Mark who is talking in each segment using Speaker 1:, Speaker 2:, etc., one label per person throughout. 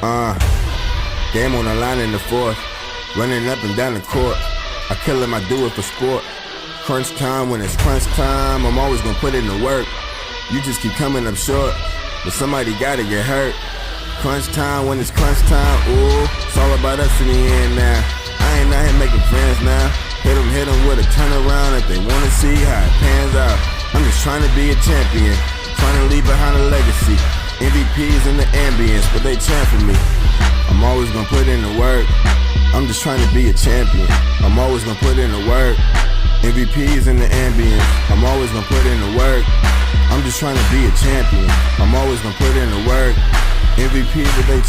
Speaker 1: Game on the line in the fourth, running up and down the court. I kill him, I do it for sport. Crunch time, when it's crunch time, I'm always gonna put in the work. You just keep coming up short, but somebody gotta get hurt. Crunch time, when it's crunch time, ooh, it's all about us in the end now. I ain't out here making friends now. Hit 'em with a turnaround if they wanna see how it pans out. I'm just trying to be a champion, trying to leave behind a legacy. MVPs in the ambience, but they champ for me. I'm always gonna put in the work. I'm just trying to be a champion. I'm always gonna put in the work. MVPs in the ambience. I'm always gonna put in the work. I'm just trying to be a champion. I'm always gonna put in the work. MVP, but they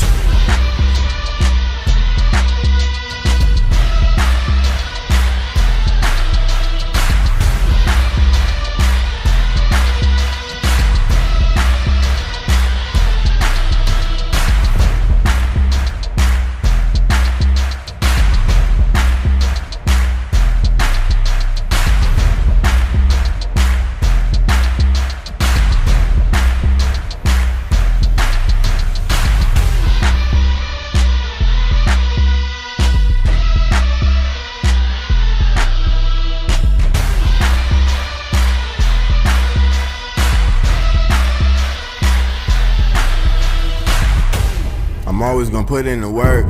Speaker 1: I'm always gonna put in the work.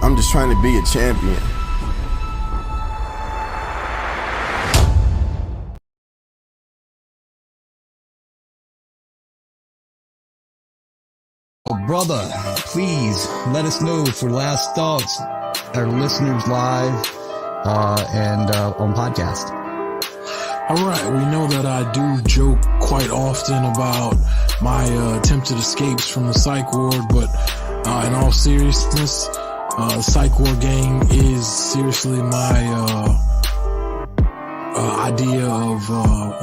Speaker 1: I'm just trying to be a champion.
Speaker 2: Oh, brother, please let us know for last thoughts, our listeners live and on podcast.
Speaker 3: All right, we know that I do joke quite often about my attempted escapes from the psych ward, but in all seriousness, the psych ward gang is seriously my idea of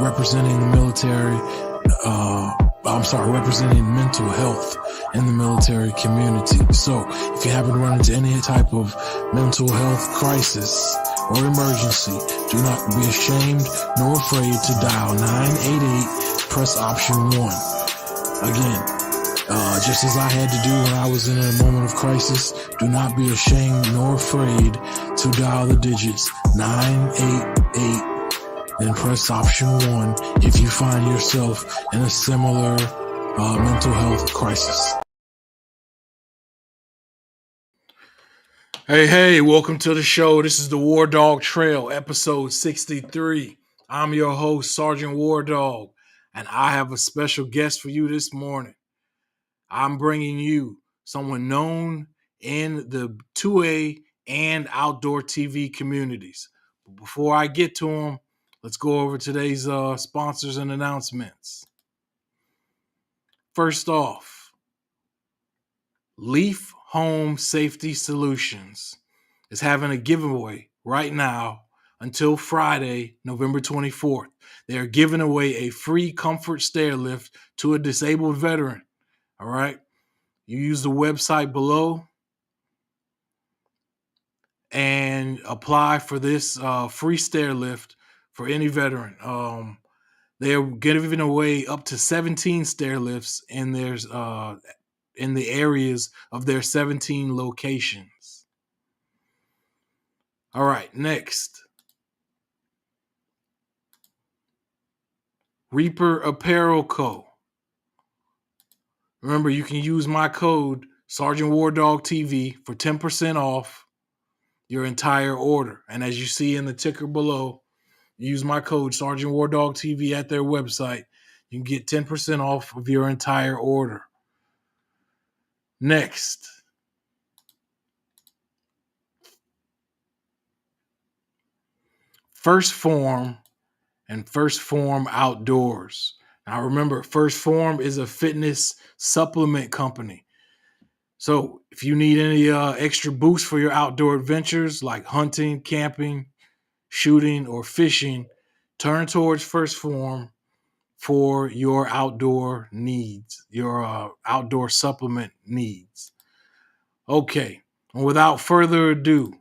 Speaker 3: representing the military. Representing mental health in the military community. So if you happen to run into any type of mental health crisis or emergency, do not be ashamed nor afraid to dial 988, press option 1. Again, just as I had to do when I was in a moment of crisis, do not be ashamed nor afraid to dial the digits 988, then press option 1 if you find yourself in a similar mental health crisis. Hey, welcome to the show. This is the WarDawg Trail, episode 63. I'm your host, Sergeant WarDawg, and I have a special guest for you this morning. I'm bringing you someone known in the 2A and outdoor TV communities. But before I get to him, let's go over today's sponsors and announcements. First off, Leaf Home Safety Solutions is having a giveaway right now until Friday, November 24th. They are giving away a free comfort stair lift to a disabled veteran. All right. You use the website below and apply for this free stair lift for any veteran. They're giving away up to 17 stair lifts in the areas of their 17 locations. All right, next. Reaper Apparel Co. Remember, you can use my code Sergeant WarDawg TV for 10% off your entire order. And as you see in the ticker below, use my code Sergeant WarDawg TV at their website. You can get 10% off of your entire order. Next. First Form and First Form Outdoors. Now remember, First Form is a fitness supplement company. So if you need any extra boost for your outdoor adventures like hunting, camping, shooting, or fishing, turn towards First Form for your outdoor needs, your outdoor supplement needs. Okay, and without further ado,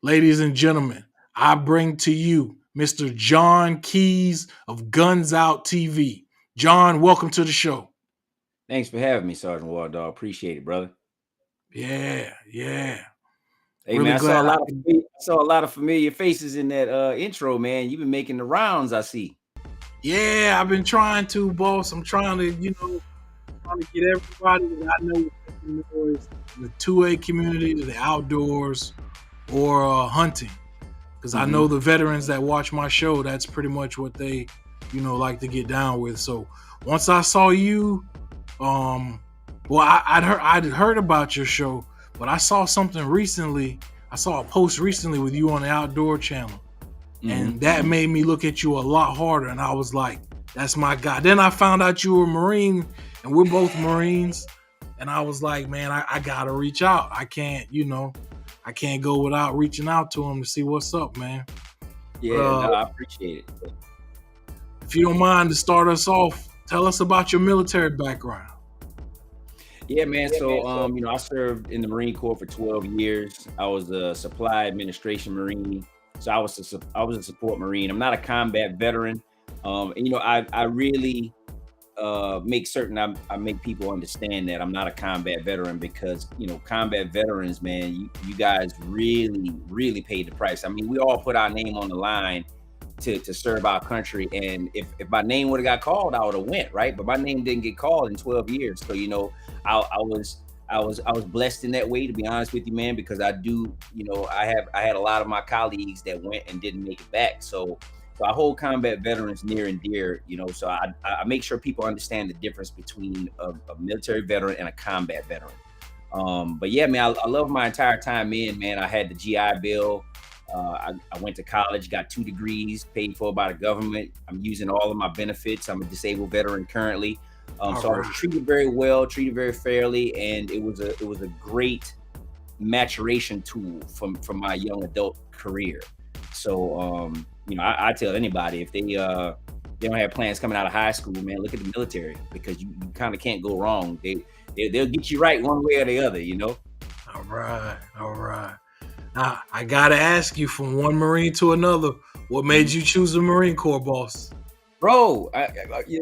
Speaker 3: ladies and gentlemen, I bring to you Mr. John Keys of Guns Out TV. John, welcome to the show.
Speaker 4: Thanks for having me, Sergeant WarDawg. Appreciate it, brother.
Speaker 3: Yeah, yeah.
Speaker 4: Hey man,
Speaker 3: Really glad I can.
Speaker 4: I saw a lot of familiar faces in that intro, man. You've been making the rounds, I see.
Speaker 3: Yeah, I've been trying to, boss. I'm trying to, trying to get everybody that I know making noise in the 2A community to the outdoors or hunting. Because I know the veterans that watch my show, that's pretty much what they, like to get down with. So once I saw you, well, I'd heard about your show, but I saw something recently. I saw a post recently with you on the Outdoor Channel, and that made me look at you a lot harder. And I was like, "That's my guy." Then I found out you were a Marine, and we're both Marines. And I was like, "Man, I gotta reach out. I can't, I can't go without reaching out to him to see what's up, man."
Speaker 4: Yeah, no, I appreciate it.
Speaker 3: If you don't mind to start us off, tell us about your military background.
Speaker 4: Yeah, man. So, I served in the Marine Corps for 12 years. I was a supply administration Marine. So I was a support Marine. I'm not a combat veteran. And I really make certain I make people understand that I'm not a combat veteran because, combat veterans, man, you guys really, really paid the price. I mean, we all put our name on the line to serve our country. And if my name would have got called, I would have went, right? But my name didn't get called in 12 years. So, I was blessed in that way, to be honest with you, man, because I do, I had a lot of my colleagues that went and didn't make it back. So I hold combat veterans near and dear, so I make sure people understand the difference between a military veteran and a combat veteran. But yeah, man, I love my entire time in, man. I had the GI Bill. I went to college, got 2 degrees, paid for by the government. I'm using all of my benefits. I'm a disabled veteran currently. So I was treated very well, treated very fairly, and it was a great maturation tool from my young adult career. So I tell anybody, if they don't have plans coming out of high school, man, look at the military, because you kind of can't go wrong. They'll get you right one way or the other,
Speaker 3: All right. Now, I gotta ask you, from one Marine to another, what made you choose the Marine Corps, boss?
Speaker 4: Bro,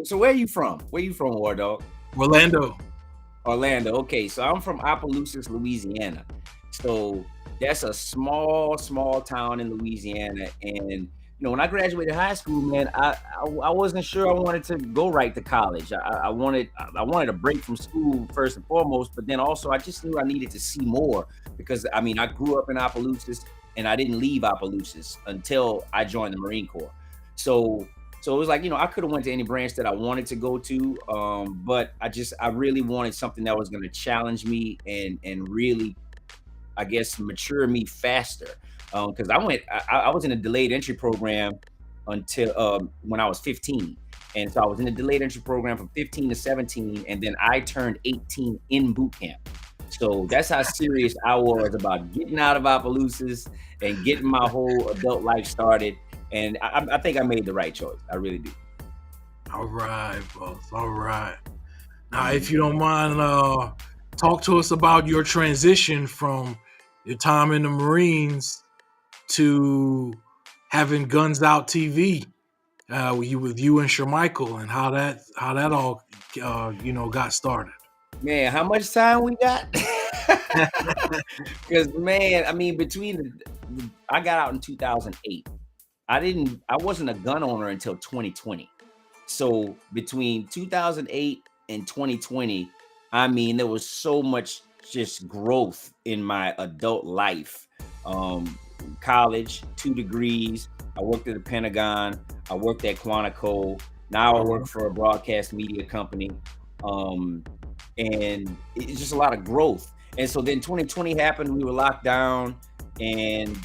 Speaker 4: so where are you from? Where you from, WarDawg?
Speaker 3: Orlando.
Speaker 4: Okay, so I'm from Opelousas, Louisiana. So that's a small town in Louisiana. And when I graduated high school, man, I wasn't sure I wanted to go right to college. I wanted a break from school first and foremost, but then also I just knew I needed to see more, because I grew up in Opelousas and I didn't leave Opelousas until I joined the Marine Corps. So it was like, I could have went to any branch that I wanted to go to, but I really wanted something that was going to challenge me and really, I guess, mature me faster. Because I was in a delayed entry program until when I was 15. And so I was in a delayed entry program from 15 to 17, and then I turned 18 in boot camp. So that's how serious I was about getting out of Opelousas and getting my whole adult life started. And I think I made the right choice. I really do.
Speaker 3: All right, boss. All right. Now, if you don't mind, talk to us about your transition from your time in the Marines to having Guns Out TV with you and Shermichael, and how that all got started.
Speaker 4: Man, how much time we got? Because man, I got out in 2008. I wasn't a gun owner until 2020. So between 2008 and 2020, there was so much just growth in my adult life. College, 2 degrees. I worked at the Pentagon. I worked at Quantico. Now I work for a broadcast media company. And it's just a lot of growth. And so then 2020 happened. We were locked down. And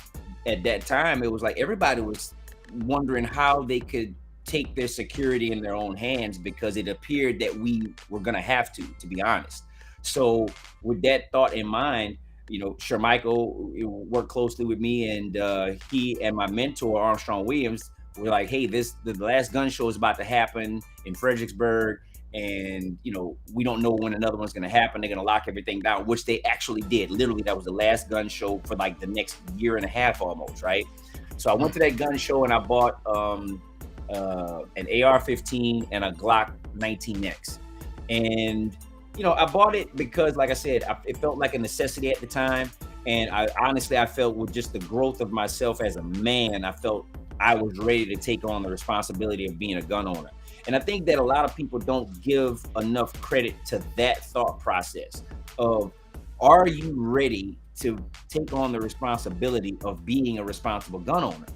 Speaker 4: at that time, it was like everybody was wondering how they could take their security in their own hands, because it appeared that we were going to have to be honest. So with that thought in mind, Shermichael worked closely with me, and he and my mentor, Armstrong Williams, were like, hey, the last gun show is about to happen in Fredericksburg. And, we don't know when another one's going to happen. They're going to lock everything down, which they actually did. Literally, that was the last gun show for like the next year and a half almost, right? So I went to that gun show and I bought an AR-15 and a Glock 19X. And I bought it because, like I said, it felt like a necessity at the time. And I honestly, I felt with just the growth of myself as a man, I felt I was ready to take on the responsibility of being a gun owner. And I think that a lot of people don't give enough credit to that thought process of, are you ready to take on the responsibility of being a responsible gun owner?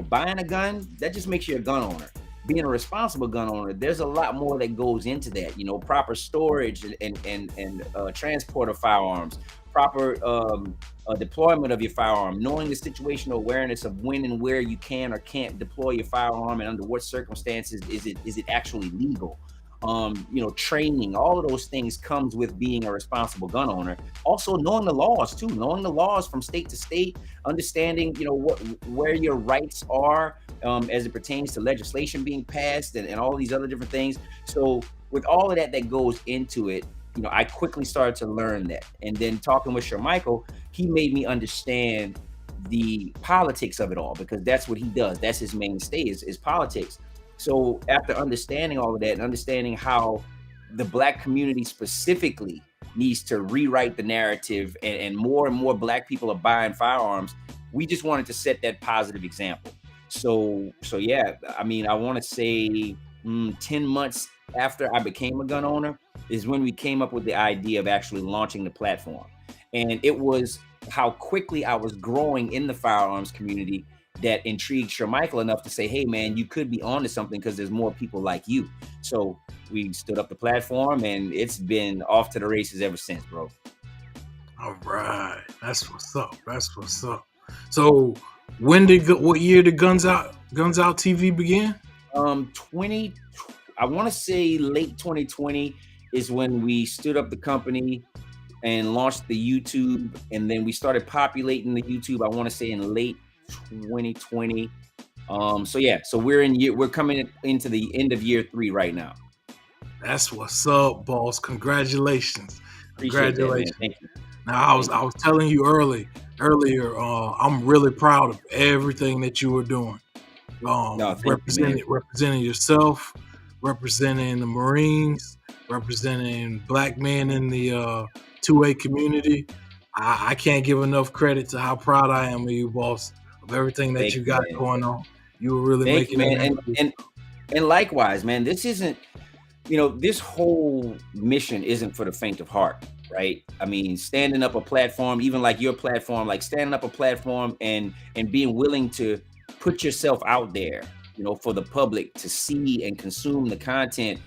Speaker 4: Buying a gun, that just makes you a gun owner. Being a responsible gun owner, there's a lot more that goes into that. Proper storage and transport of firearms, proper deployment of your firearm, knowing the situational awareness of when and where you can or can't deploy your firearm, and under what circumstances is it actually legal. Training, all of those things comes with being a responsible gun owner. Also knowing the laws too, knowing the laws from state to state, understanding, where your rights are, as it pertains to legislation being passed and all these other different things. So with all of that goes into it, I quickly started to learn that. And then talking with Michael, he made me understand the politics of it all, because that's what he does. That's his mainstay is politics. So after understanding all of that and understanding how the Black community specifically needs to rewrite the narrative, and more Black people are buying firearms, we just wanted to set that positive example. So yeah, I mean, I want to say 10 months after I became a gun owner is when we came up with the idea of actually launching the platform. And it was how quickly I was growing in the firearms community that intrigued Shermichael enough to say, hey man, you could be onto something, because there's more people like you. So we stood up the platform, and it's been off to the races ever since, bro.
Speaker 3: All right, that's what's up. So what year did Guns Out TV begin?
Speaker 4: 20, I want to say late 2020 is when we stood up the company and launched the YouTube, and then we started populating the YouTube, I want to say in late 2020. So we're coming into the end of year 3 right now.
Speaker 3: That's what's up, boss. Congratulations.
Speaker 4: Appreciate that, thank you.
Speaker 3: Now I was telling you earlier, I'm really proud of everything that you were doing. Representing yourself, representing the Marines, representing Black men in the 2A community. I can't give enough credit to how proud I am of you, boss, of everything that you got going on. You were really making it.
Speaker 4: And likewise, man, this isn't, this whole mission isn't for the faint of heart, right? I mean, standing up a platform, even like your platform, like standing up a platform and being willing to put yourself out there, for the public to see and consume the content.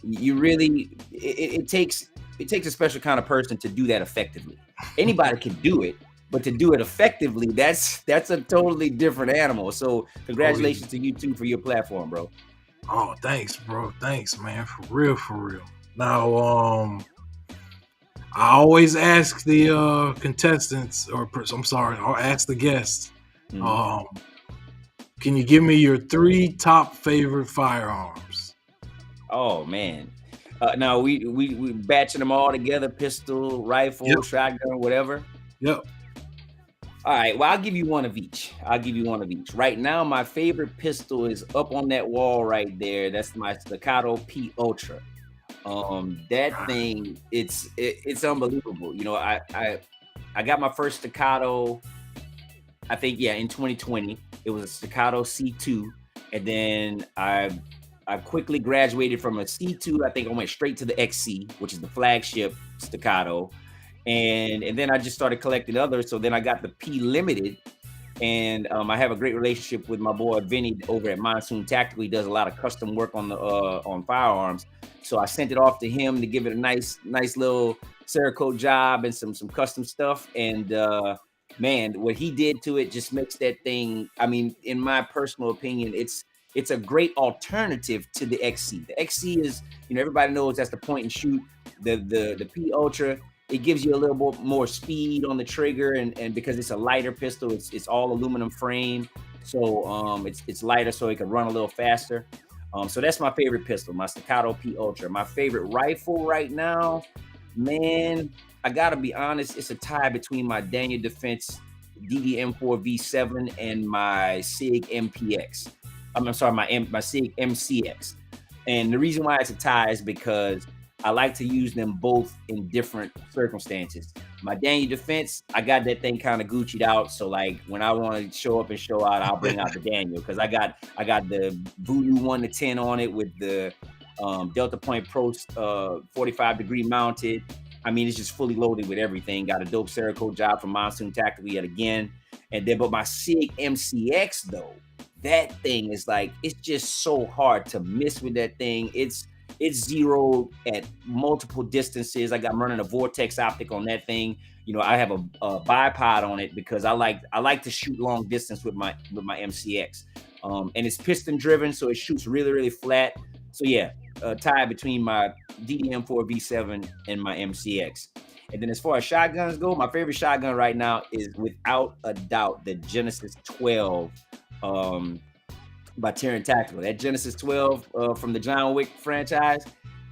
Speaker 4: You really, it takes a special kind of person to do that effectively. Anybody can do it, but to do it effectively, that's a totally different animal. So congratulations to you too for your platform, bro.
Speaker 3: Oh, thanks, bro. Thanks, man. For real. Now, I always ask the contestants, I'll ask the guests, can you give me your 3 top favorite firearms?
Speaker 4: Oh man. Now we batching them all together: pistol, rifle, shotgun, whatever.
Speaker 3: Yep.
Speaker 4: All right. Well, I'll give you one of each. Right now, my favorite pistol is up on that wall right there. That's my Staccato P Ultra. That thing, it's unbelievable. I got my first Staccato, I think, in 2020. It was a Staccato C2, and then I quickly graduated from a C2. I think I went straight to the XC, which is the flagship Staccato, and then I just started collecting others. So then I got the P Limited, and I have a great relationship with my boy Vinny over at Monsoon Tactical. He does a lot of custom work on firearms. So I sent it off to him to give it a nice little Cerakote job and some custom stuff. And man, what he did to it just makes that thing, I mean, in my personal opinion, it's a great alternative to the XC. The XC is, everybody knows that's the point and shoot. The P Ultra, it gives you a little more speed on the trigger, and because it's a lighter pistol, it's all aluminum frame, so it's lighter, so it can run a little faster. So that's my favorite pistol, my Staccato P Ultra. My favorite rifle right now, man, I gotta be honest, it's a tie between my Daniel Defense DD-M4 V7 and my SIG MPX. I'm sorry, my SIG MCX. And the reason why it's a tie is because I like to use them both in different circumstances. My Daniel Defense, I got that thing kind of Gucci'd out. So like when I want to show up and show out, I'll bring out the Daniel, because I got the Voodoo 1 to 10 on it with the Delta Point Pro 45 degree mounted. I mean, it's just fully loaded with everything. Got a dope Cerakote job from Monsoon Tactical yet again. And then, but my SIG MCX though, that thing is like, it's just so hard to miss with that thing. It's zero at multiple distances. I'm running a Vortex optic on that thing. You know, I have a bipod on it because I like to shoot long distance with my MCX. And it's piston driven, so it shoots really, really flat. So yeah, tie between my DDM4 V7 and my MCX. And then as far as shotguns go, my favorite shotgun right now is without a doubt the Genesis 12 by Terran Tactical. That Genesis 12 from the John Wick franchise,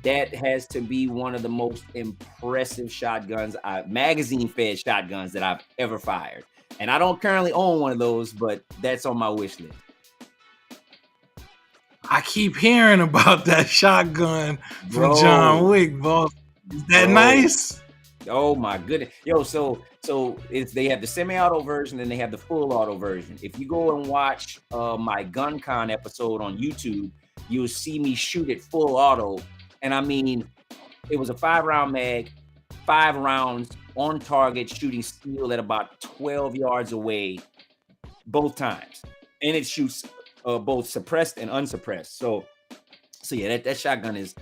Speaker 4: that has to be one of the most impressive shotguns, magazine-fed shotguns that I've ever fired. And I don't currently own one of those, but that's on my wish list.
Speaker 3: I keep hearing about that shotgun from John Wick, boss. Is that nice?
Speaker 4: Oh my goodness. Yo, so they have the semi-auto version and they have the full auto version. If you go and watch my GunCon episode on YouTube, you'll see me shoot it full auto. And I mean, it was a 5-round mag, 5 rounds on target, shooting steel at about 12 yards away both times. And it shoots both suppressed and unsuppressed. So yeah, that shotgun is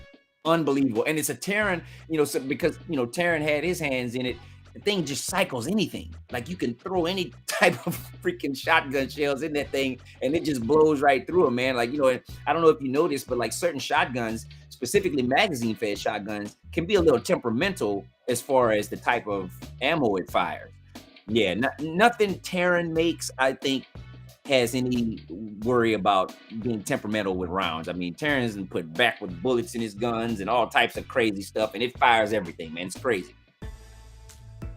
Speaker 4: unbelievable. And it's a Terran, so because Terran had his hands in it, the thing just cycles anything. Like you can throw any type of freaking shotgun shells in that thing and it just blows right through them, man. Like, I don't know if you noticed, but like certain shotguns, specifically magazine fed shotguns, can be a little temperamental as far as the type of ammo it fires. Yeah, nothing Terran makes, I think, has any worry about being temperamental with rounds. I mean, Terran's been put back with bullets in his guns and all types of crazy stuff, and it fires everything, man. It's crazy.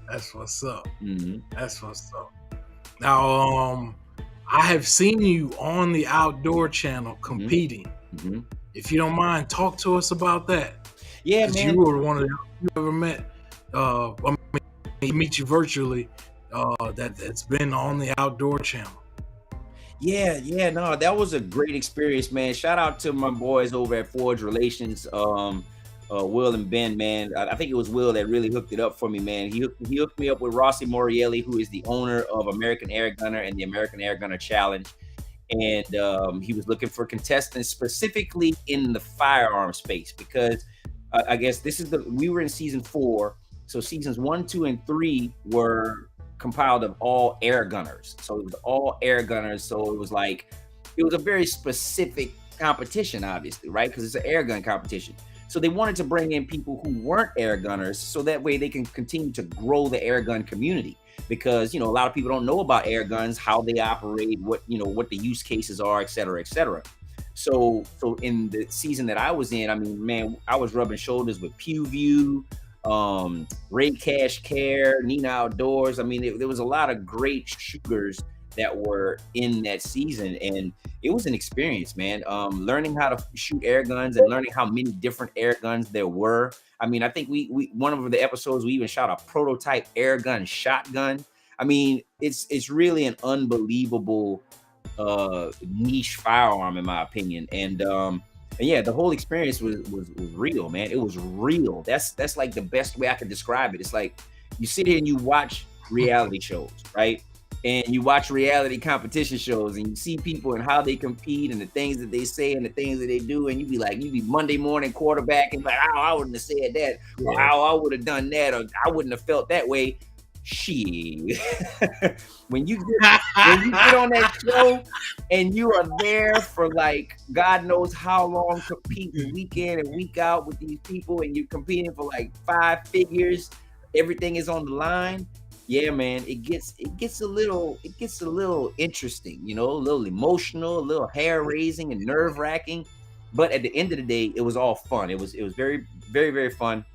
Speaker 3: That's what's up.
Speaker 4: Mm-hmm.
Speaker 3: That's what's up. Now, I have seen you on the Outdoor Channel competing.
Speaker 4: Mm-hmm.
Speaker 3: If you don't mind, talk to us about that.
Speaker 4: Yeah, man.
Speaker 3: You were one of the you ever met. Meet you virtually. That's been on the Outdoor Channel.
Speaker 4: Yeah, no, that was a great experience, man. Shout out to my boys over at Forge Relations, Will and Ben, man. I think it was Will that really hooked it up for me, man. He hooked me up with Rossi Morielli, who is the owner of American Air Gunner and the American Air Gunner Challenge. And he was looking for contestants specifically in the firearm space because I guess we were in season 4. So seasons 1, 2, and 3 were compiled of all air gunners. So it was all air gunners. So it was a very specific competition, obviously, right? Because it's an air gun competition. So they wanted to bring in people who weren't air gunners so that way they can continue to grow the air gun community. Because, a lot of people don't know about air guns, how they operate, what the use cases are, et cetera, et cetera. So in the season that I was in, I mean, man, I was rubbing shoulders with PewView, Ray Cash Care, Nina Outdoors. I mean, there was a lot of great shooters that were in that season, and it was an experience, man. Learning how to shoot air guns and learning how many different air guns there were. I mean, I think we one of the episodes we even shot a prototype air gun shotgun. I mean, it's really an unbelievable niche firearm in my opinion, and yeah, the whole experience was real, man. It was real. That's like the best way I could describe it. It's like you sit here and you watch reality shows, right? And you watch reality competition shows and you see people and how they compete and the things that they say and the things that they do. And you be Monday morning quarterback and like, oh, I wouldn't have said that. Or how I would have done that. Or I wouldn't have felt that way. Shit. when you get on that show and you are there for like God knows how long, competing week in and week out with these people, and you're competing for like 5 figures, everything is on the line. Yeah, man, it gets a little interesting, a little emotional, a little hair raising and nerve wracking. But at the end of the day, it was all fun. It was very, very, very fun.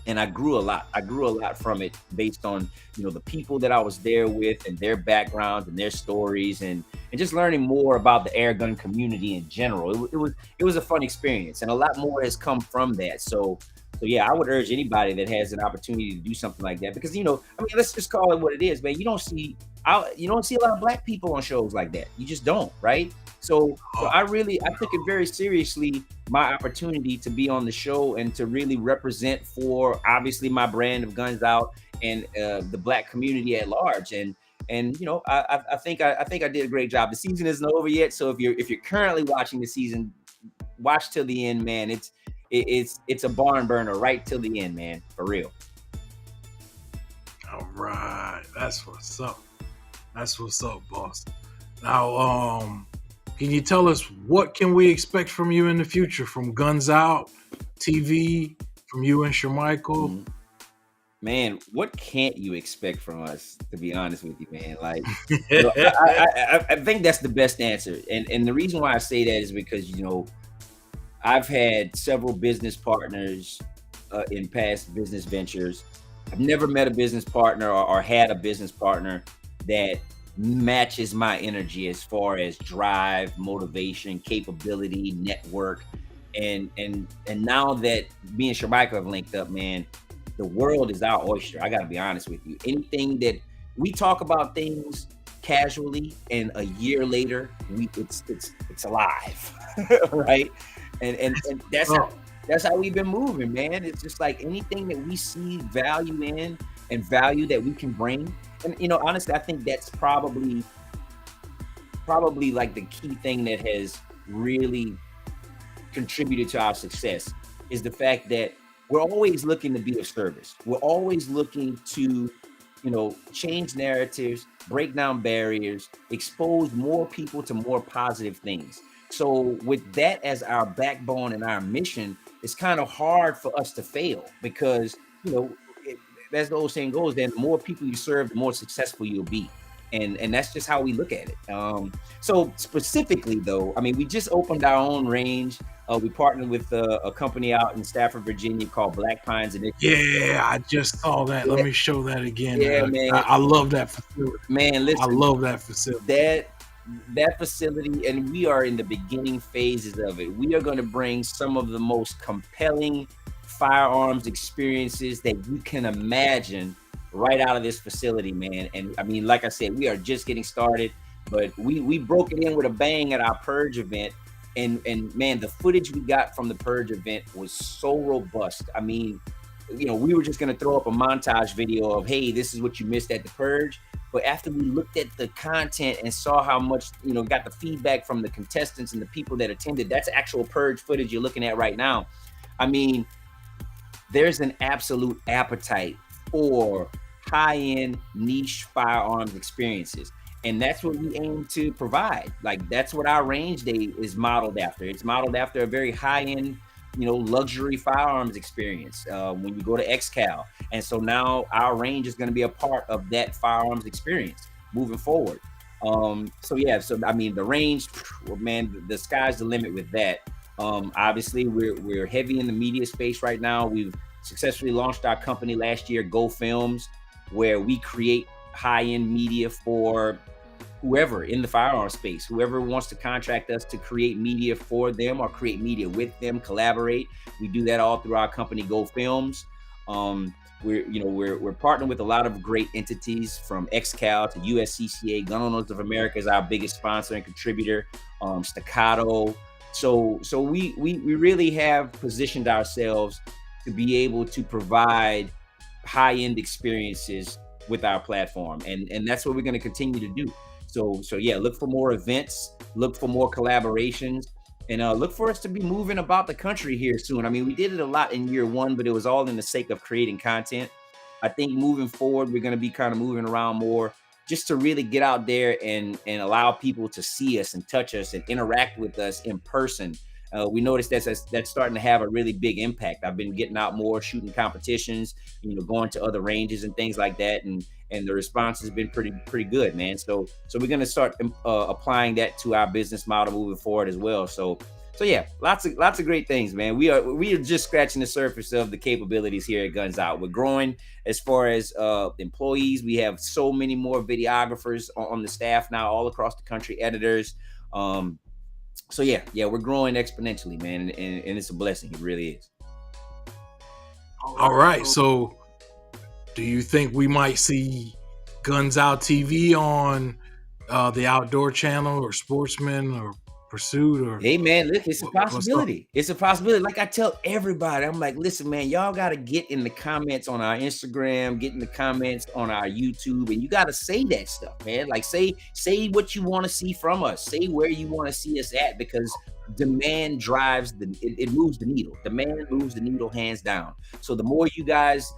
Speaker 4: And I grew a lot from it based on, the people that I was there with and their backgrounds and their stories and just learning more about the air gun community in general. It was a fun experience, and a lot more has come from that. So So yeah, I would urge anybody that has an opportunity to do something like that, because I mean, let's just call it what it is, man. You don't see a lot of black people on shows like that. You just don't, right? So
Speaker 3: Oh,
Speaker 4: I took it very seriously, my opportunity to be on the show and to really represent for obviously my brand of Guns Out and the black community at large. And I think I did a great job. The season isn't over yet, so if you're currently watching the season, watch till the end, man. It's a barn burner right till the end, man, for real.
Speaker 3: all right. That's what's up. That's what's up, boss. Now, can you tell us what can we expect from you in the future from Guns Out TV, from you and Shermichael?
Speaker 4: Mhm. Man, what can't you expect from us? To be honest with you, man, like, I think that's the best answer, and the reason why I say that is because I've had several business partners in past business ventures. I've never met a business partner or had a business partner that matches my energy as far as drive, motivation, capability, network. And now that me and Shabika have linked up, man, the world is our oyster. I got to be honest with you. Anything that we talk about things casually, and a year later, it's alive, right? And that's how we've been moving, man. It's just like anything that we see value in and value that we can bring. And honestly, I think that's probably like the key thing that has really contributed to our success is the fact that we're always looking to be of service. We're always looking to, change narratives, break down barriers, expose more people to more positive things. So with that as our backbone and our mission, it's kind of hard for us to fail because, as the old saying goes, then the more people you serve, the more successful you'll be. And that's just how we look at it. So specifically though, I mean, we just opened our own range. We partnered with a company out in Stafford, Virginia called Black Pines Initiative.
Speaker 3: Yeah, I just saw that. Let me show that again.
Speaker 4: Yeah, man.
Speaker 3: I love that facility.
Speaker 4: Man, listen,
Speaker 3: I love that facility.
Speaker 4: That facility, and we are in the beginning phases of it. We are going to bring some of the most compelling firearms experiences that you can imagine right out of this facility, man. And I mean, like I said, we are just getting started, but we broke it in with a bang at our Purge event. And man, the footage we got from the Purge event was so robust. I mean, we were just going to throw up a montage video of, hey, this is what you missed at the Purge. But after we looked at the content and saw how much, got the feedback from the contestants and the people that attended, that's actual Purge footage you're looking at right now. I mean, there's an absolute appetite for high-end niche firearms experiences. And that's what we aim to provide. Like, that's what our range day is modeled after. It's modeled after a very high-end, luxury firearms experience when you go to XCal. And so now our range is going to be a part of that firearms experience moving forward. So I mean, the range, man, the sky's the limit with that. Obviously, we're heavy in the media space right now. We've successfully launched our company last year, Go Films, where we create high-end media for whoever in the firearm space, whoever wants to contract us to create media for them or create media with them, collaborate. We do that all through our company, Go Films. We're partnering with a lot of great entities, from XCal to USCCA. Gun Owners of America is our biggest sponsor and contributor. Staccato. So we really have positioned ourselves to be able to provide high-end experiences with our platform, and that's what we're going to continue to do. So yeah, look for more events, look for more collaborations, and look for us to be moving about the country here soon. I mean, we did it a lot in year one, but it was all in the sake of creating content. I think moving forward, we're going to be kind of moving around more just to really get out there and allow people to see us and touch us and interact with us in person. We noticed that's starting to have a really big impact. I've been getting out more, shooting competitions, going to other ranges and things like that, and the response has been pretty good, man. So we're gonna start applying that to our business model moving forward as well. So yeah, lots of great things, man. We are just scratching the surface of the capabilities here at Guns Out. We're growing as far as employees. We have so many more videographers on the staff now, all across the country, editors. So yeah, we're growing exponentially, man, and it's a blessing. It really is.
Speaker 3: All right. So, do you think we might see Guns Out TV on the Outdoor Channel or Sportsman or Pursuit or
Speaker 4: Hey man, look, it's a
Speaker 3: what's up?
Speaker 4: possibility. It's a possibility. Like I tell everybody, I'm like, listen, man, y'all got to get in the comments on our Instagram, get in the comments on our YouTube, and you got to say that stuff, man. Like say what you want to see from us. Say where you want to see us at, because demand drives it moves the needle. Demand moves the needle hands down. So the more you guys,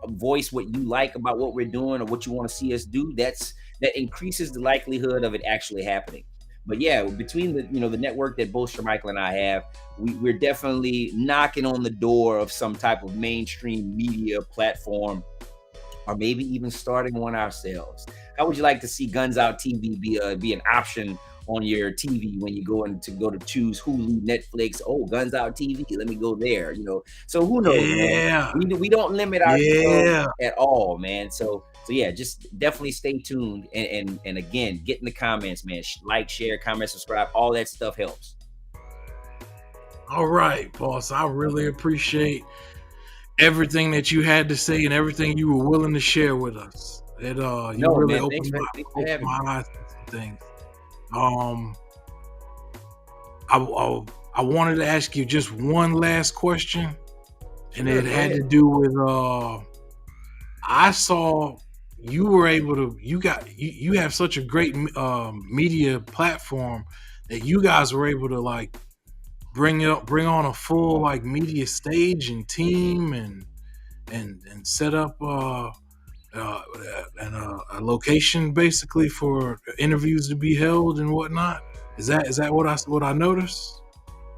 Speaker 4: voice what you like about what we're doing or what you want to see us do, that increases the likelihood of it actually happening. But yeah, between the network that both Shermichael and I have, we're definitely knocking on the door of some type of mainstream media platform, or maybe even starting one ourselves. How would you like to see Guns Out TV be an option on your TV when you go to choose Hulu, Netflix? Oh, Guns Out TV, let me go there. So who knows, man?
Speaker 3: Yeah.
Speaker 4: We don't limit ourselves at all, man. So yeah, just definitely stay tuned and again, get in the comments, man. Like, share, comment, subscribe, all that stuff helps.
Speaker 3: All right, boss. I really appreciate everything that you had to say and everything you were willing to share with us. It you really opened my eyes to some things. I wanted to ask you just one last question, and it had to do with I saw you were able to you have such a great media platform that you guys were able to like bring on a full like media stage and team and set up a location basically for interviews to be held and whatnot. Is that what I noticed?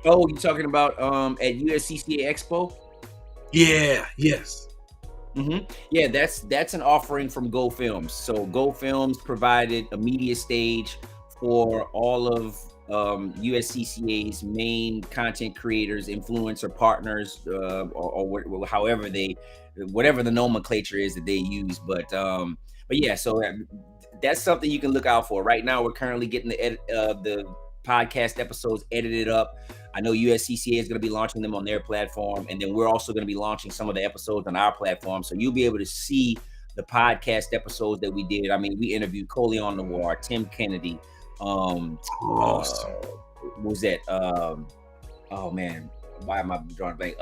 Speaker 4: Oh, you talking about at USCCA Expo?
Speaker 3: Yeah. Yes.
Speaker 4: Mm-hmm. Yeah, that's an offering from Go Films. So Go Films provided a media stage for all of USCCA's main content creators, influencer partners, or however whatever the nomenclature is that they use. But yeah, so that's something you can look out for. Right now, we're currently getting the podcast episodes edited up. I know USCCA is going to be launching them on their platform, and then we're also going to be launching some of the episodes on our platform. So you'll be able to see the podcast episoades that we did. I mean, we interviewed Coleon Noir, Tim Kennedy.
Speaker 3: Awesome.
Speaker 4: What was that? Oh man, why am I drawing a blank?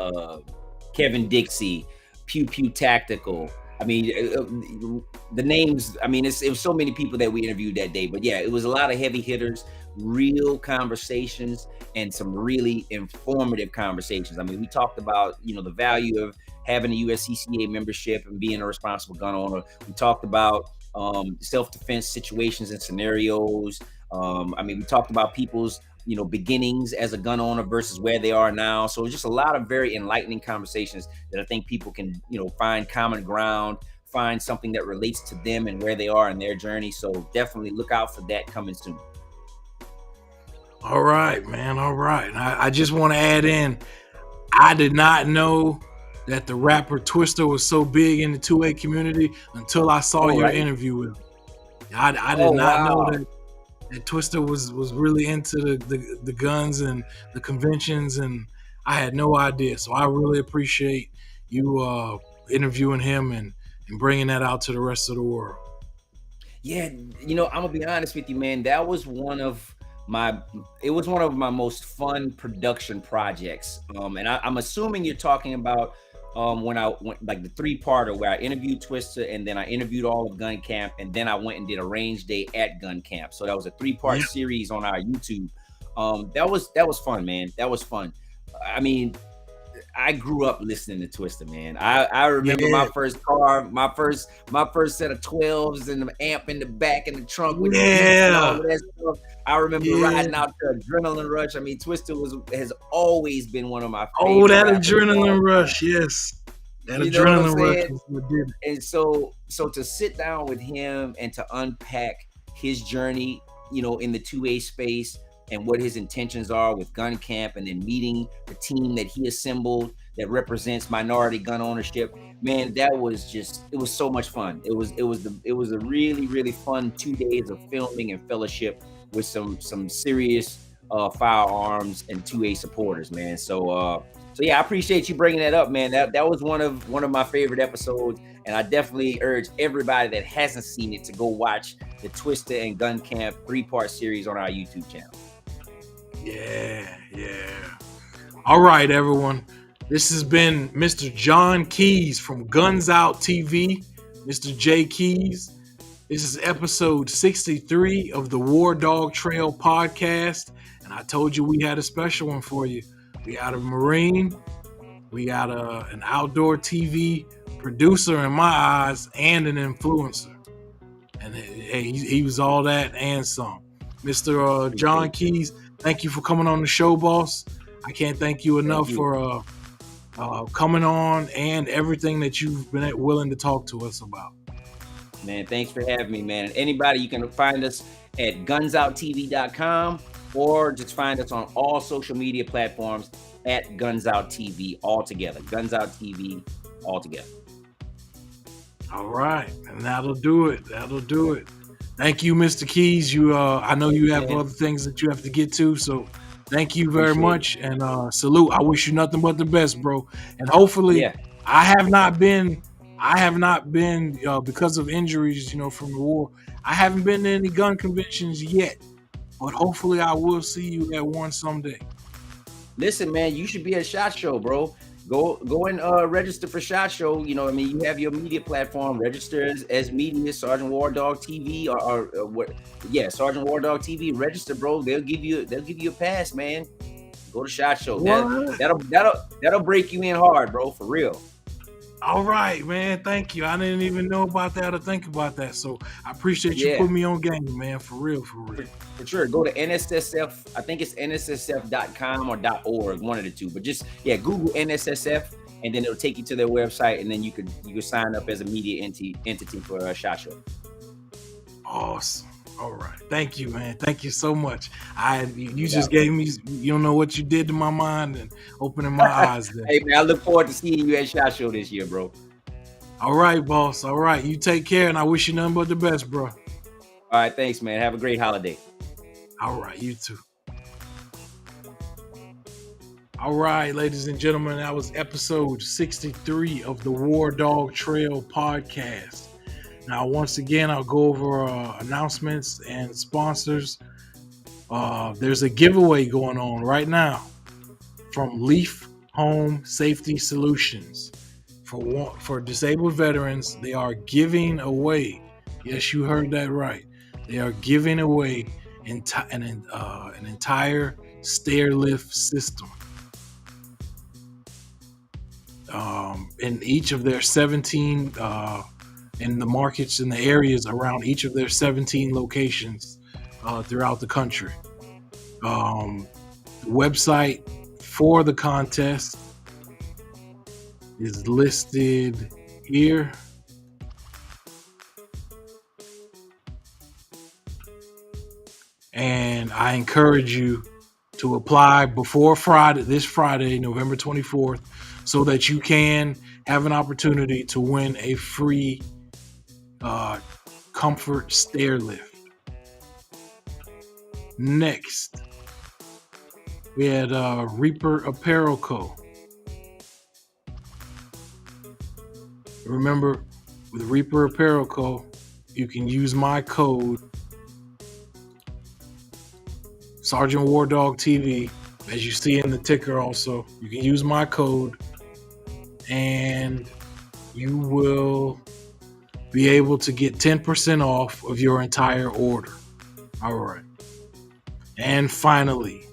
Speaker 4: Kevin Dixie, Pew Pew Tactical. I mean, the names. I mean, it was so many people that we interviewed that day. But yeah, it was a lot of heavy hitters, real conversations, and some really informative conversations. I mean, we talked about the value of having a USCCA membership and being a responsible gun owner. We talked about self-defense situations and scenarios. I mean, we talked about people's beginnings as a gun owner versus where they are now. So just a lot of very enlightening conversations that I think people can find common ground, find something that relates to them and where they are in their journey. So definitely look out for that coming soon.
Speaker 3: All right, man. All right. I just want to add in, I did not know that the rapper Twista was so big in the 2A community until I saw your interview with him. I did not know that Twista was really into the guns and the conventions, and I had no idea. So I really appreciate you interviewing him and bringing that out to the rest of the world.
Speaker 4: Yeah, I'm gonna be honest with you, man. That was one of my most fun production projects. And I'm assuming you're talking about when I went like the 3-parter where I interviewed Twista, and then I interviewed all of Gun Camp, and then I went and did a range day at Gun Camp. So that was a 3-part series on our YouTube. That was fun, man. That was fun. I mean, I grew up listening to Twista, man. I remember my first car, my first set of 12s and the amp in the back in the trunk with and all of that stuff. I remember riding out to Adrenaline Rush. I mean, Twista has always been one of my favorite.
Speaker 3: Oh, that Adrenaline Rush, yes. That Adrenaline Rush was what did it.
Speaker 4: And so to sit down with him and to unpack his journey, in the 2A space, and what his intentions are with Gun Camp, and then meeting the team that he assembled that represents minority gun ownership, man, it was so much fun. It was a really, really fun 2 days of filming and fellowship with some serious firearms and 2A supporters, man. So So yeah, I appreciate you bringing that up, man. That was one of my favorite episodes, and I definitely urge everybody that hasn't seen it to go watch the Twister and Gun Camp 3-part series on our YouTube channel.
Speaker 3: Yeah. All right, everyone. This has been Mr. John Keys from Guns Out TV, Mr. J Keys. This is episode 63 of the WarDawg Trail podcast, and I told you we had a special one for you. We got a Marine, we got an outdoor TV producer in my eyes, and an influencer. And hey, he was all that and some. Mr. John Keys, thank you for coming on the show, boss. I can't thank you enough for coming on and everything that you've been willing to talk to us about.
Speaker 4: Man, thanks for having me, man. And anybody, you can find us at gunsoutTV.com or just find us on all social media platforms at Guns Out TV altogether. Guns Out TV altogether.
Speaker 3: All right, and that'll do it. Thank you, Mr. Keys. I know you have other things that you have to get to, so thank you very much. And salute. I wish you nothing but the best, bro. And hopefully, I have not been because of injuries, from the war. I haven't been to any gun conventions yet, but hopefully I will see you at one someday.
Speaker 4: Listen, man, you should be at SHOT Show, bro. Go and register for SHOT Show. You have your media platform. Register as media, Sergeant WarDawg TV, or what? Yeah, Sergeant WarDawg TV. Register, bro. They'll give you a pass, man. Go to SHOT Show. That'll break you in hard, bro, for real.
Speaker 3: All right, man. Thank you. I didn't even know about that or think about that. So I appreciate you putting me on game, man. For real.
Speaker 4: For sure. Go to NSSF. I think it's NSSF.com or .org, one of the two. But just Google NSSF, and then it'll take you to their website, and then you could sign up as a media entity for a SHOT Show.
Speaker 3: Awesome. All right. Thank you, man. Thank you so much. You just gave me, you don't know what you did to my mind and opening my eyes there.
Speaker 4: Hey, man, I look forward to seeing you at SHOT Show this year, bro.
Speaker 3: All right, boss. All right. You take care, and I wish you nothing but the best, bro.
Speaker 4: All right. Thanks, man. Have a great holiday.
Speaker 3: All right. You too. All right, ladies and gentlemen, that was episode 63 of the WarDawg Trail podcast. Now, once again, I'll go over announcements and sponsors. There's a giveaway going on right now from Leaf Home Safety Solutions. For disabled veterans, they are giving away, yes, you heard that right, they are giving away an entire stair lift system. In each of their 17 in the markets and the areas around each of their 17 locations throughout the country. The website for the contest is listed here. And I encourage you to apply before this Friday, November 24th, so that you can have an opportunity to win a free comfort stair lift. Next, we had Reaper Apparel Co. Remember, with Reaper Apparel Co., you can use my code Sergeant WarDawg TV, as you see in the ticker. Also, you can use my code, and you will be able to get 10% off of your entire order. All right. And finally,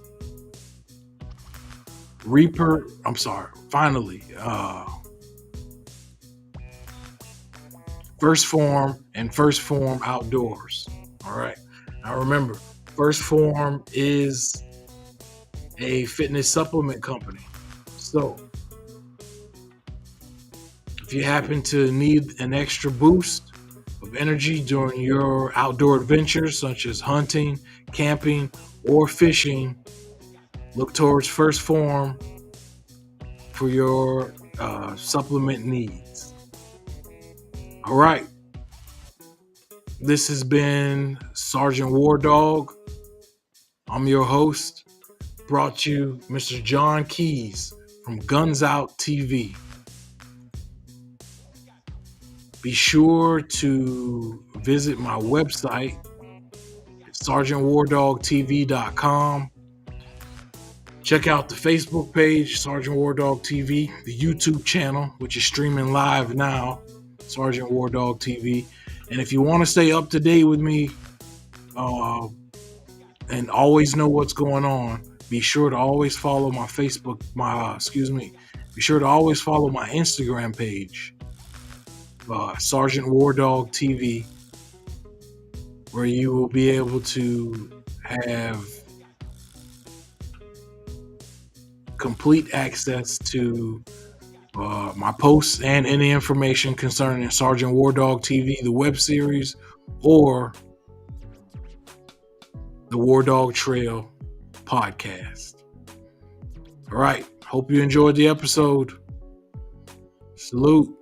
Speaker 3: First Form and First Form Outdoors. All right. Now remember, First Form is a fitness supplement company. So if you happen to need an extra boost of energy during your outdoor adventures, such as hunting, camping, or fishing, look towards First Form for your supplement needs. All right. This has been Sergeant WarDawg. I'm your host. Brought you Mr. John Keys from Guns Out TV. Be sure to visit my website, sergeantwardawgtv.com. Check out the Facebook page, Sergeant WarDawg TV, the YouTube channel, which is streaming live now, Sergeant WarDawg TV. And if you want to stay up to date with me and always know what's going on, be sure to always follow my be sure to always follow my Instagram page, Sergeant WarDawg TV, where you will be able to have complete access to my posts and any information concerning Sergeant WarDawg TV, the web series, or the WarDawg Trail podcast. All right. Hope you enjoyed the episode. Salute.